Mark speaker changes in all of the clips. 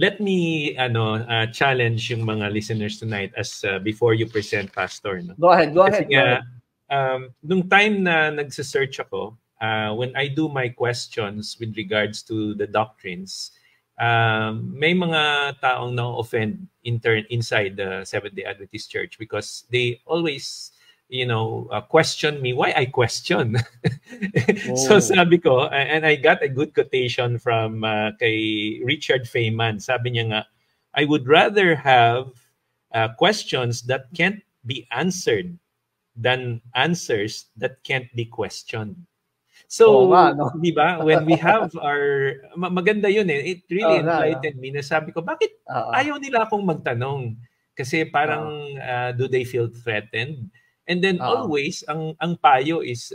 Speaker 1: let me challenge yung mga listeners tonight as before you present, Pastor. No?
Speaker 2: Go ahead.
Speaker 1: Kasi nga, nung time na nagsa-search ako, when I do my questions with regards to the doctrines, may mga taong na-offend inside the Seventh-day Adventist Church because they always, question me why I question. So sabi ko, and I got a good quotation from kay Richard Feynman. Sabi niya nga, I would rather have questions that can't be answered than answers that can't be questioned. So, di ba, when we have our, maganda yun eh, it really enlightened me na sabi ko, bakit ayaw nila akong magtanong? Kasi parang, do they feel threatened? And then always, ang payo is,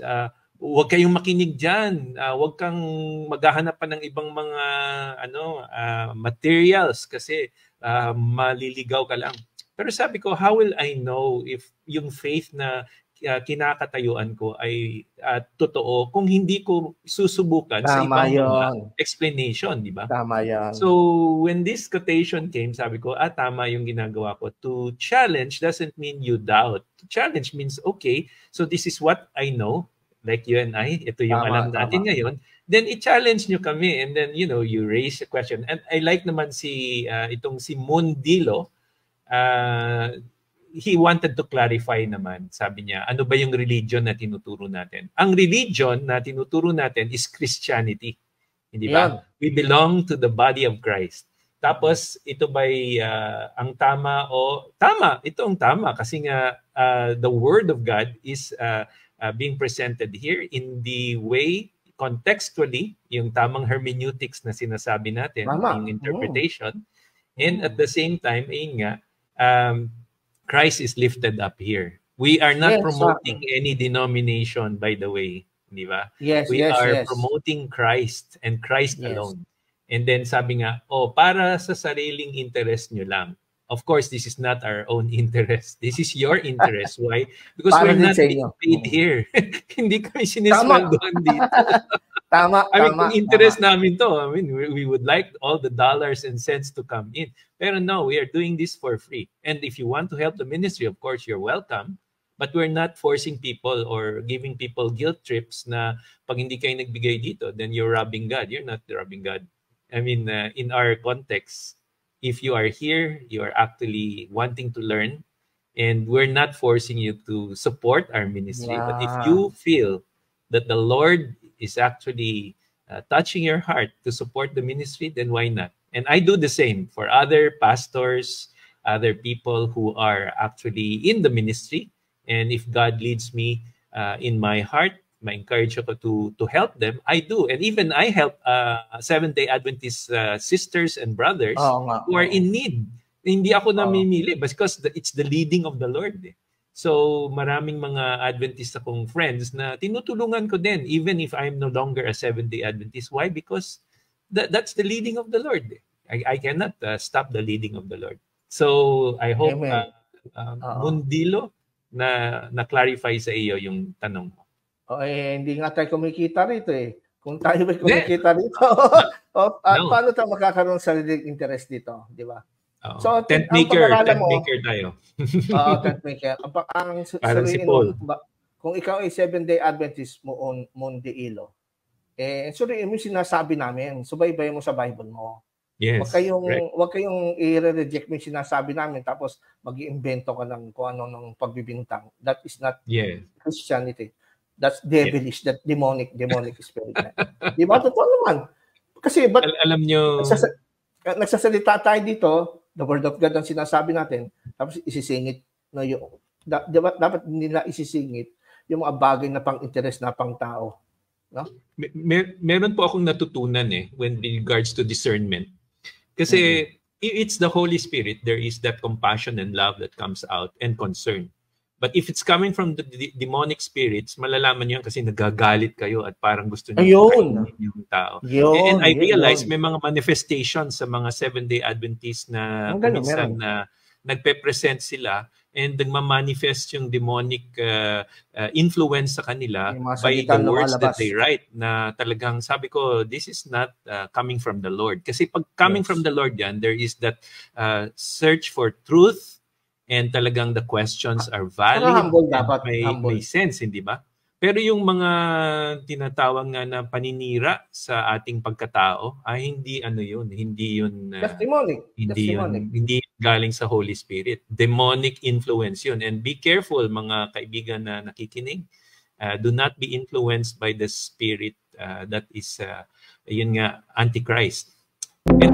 Speaker 1: huwag kayong makinig dyan. Huwag kang maghahanap pa ng ibang mga materials kasi maliligaw ka lang. Pero sabi ko, how will I know if yung faith na kinakatayuan ko ay totoo kung hindi ko susubukan sa ibang mga explanation, di ba?
Speaker 2: Tama yan.
Speaker 1: So, when this quotation came, sabi ko, tama yung ginagawa ko. To challenge doesn't mean you doubt. To challenge means, okay, so this is what I know, like you and I, ito yung alam natin ngayon. Then, i-challenge nyo kami and then, you raise a question. And I like naman itong si Mundilo, he wanted to clarify naman, sabi niya, ano ba yung religion na tinuturo natin? Ang religion na tinuturo natin is Christianity. Hindi ba? Yeah. We belong to the body of Christ. Tapos, ito ba'y ang tama o tama? Ito ang tama kasi nga the Word of God is being presented here in the way, contextually, yung tamang hermeneutics na sinasabi natin, yung interpretation. And at the same time, ayun nga, Christ is lifted up here. We are not promoting any denomination, by the way. Di ba? We are promoting Christ and Christ alone. And then sabi nga, para sa sariling interest nyo lang. Of course, this is not our own interest. This is your interest. Why? Because we're not being paid here. Hindi kami sinisweldoan dito.
Speaker 2: Tama.
Speaker 1: Kung interest namin to, we would like all the dollars and cents to come in. Pero no, we are doing this for free. And if you want to help the ministry, of course, you're welcome. But we're not forcing people or giving people guilt trips na pag hindi kayo nagbigay dito, then you're robbing God. You're not robbing God. I mean, in our context, if you are here, you are actually wanting to learn. And we're not forcing you to support our ministry. Yeah. But if you feel that the Lord is actually touching your heart to support the ministry, then why not? And I do the same for other pastors, other people who are actually in the ministry. And if God leads me in my heart, I encourage you to help them. I do. And even I help Seventh-day Adventist sisters and brothers who are in need. Hindi ako namimili because it's the leading of the Lord. So maraming mga Adventist akong friends na tinutulungan ko din even if I'm no longer a Seventh-day Adventist. Why? Because that's the leading of the Lord. I cannot stop the leading of the Lord. So I hope Mundilo na-clarify sa iyo yung tanong mo.
Speaker 2: Hindi nga tayo kumikita rito eh. Kung tayo ba kumikita rito, paano tayo makakaroon sa interest dito? Di ba?
Speaker 1: So, tent maker tayo.
Speaker 2: Tent maker.
Speaker 1: Parang si Paul.
Speaker 2: Kung ikaw ay Seventh-day Adventist mo on Mondilo, suriin mo yung sinasabi namin. Subaybayan mo sa Bible mo.
Speaker 1: Yes.
Speaker 2: Wag kayong i-reject mo yung sinasabi namin tapos mag-iimbento ka ng kung ano ng pagbibintang. That is not Christianity. That's devilish, that demonic spirit. Di ba? Totoo naman. Kasi
Speaker 1: alam nyo,
Speaker 2: nagsasalita tayo dito, the word of God ang sinasabi natin, tapos isisingit no yung dapat nila isisingit yung mga bagay na pang-interest na pang-tao. No?
Speaker 1: Meron po akong natutunan when regards to discernment. Kasi it's the Holy Spirit, there is that compassion and love that comes out and concern. But if it's coming from the demonic spirits, malalaman niyo yan kasi nagagalit kayo at parang gusto niyo yung tao. And I realize may mga manifestations sa mga Seventh-day Adventists na minsan na nagpe-present sila and nagmamanifest yung demonic influence sa kanila
Speaker 2: Yung mga
Speaker 1: by
Speaker 2: salita
Speaker 1: the words that
Speaker 2: lumalabas.
Speaker 1: they write, na talagang sabi ko, this is not coming from the Lord. Kasi pag coming
Speaker 2: Yes.
Speaker 1: from the Lord yan, there is that search for truth, and talagang the questions are valid,
Speaker 2: humble
Speaker 1: and
Speaker 2: dapat, humble.
Speaker 1: may sense, hindi ba? Pero yung mga tinatawag nga na paninira sa ating pagkatao, ay hindi yun, hindi yun
Speaker 2: That's demonic.
Speaker 1: hindi
Speaker 2: That's
Speaker 1: yun,
Speaker 2: demonic.
Speaker 1: hindi galing sa Holy Spirit. Demonic influence yun. And be careful, mga kaibigan na nakikinig. Do not be influenced by the spirit that is yun nga, Antichrist. And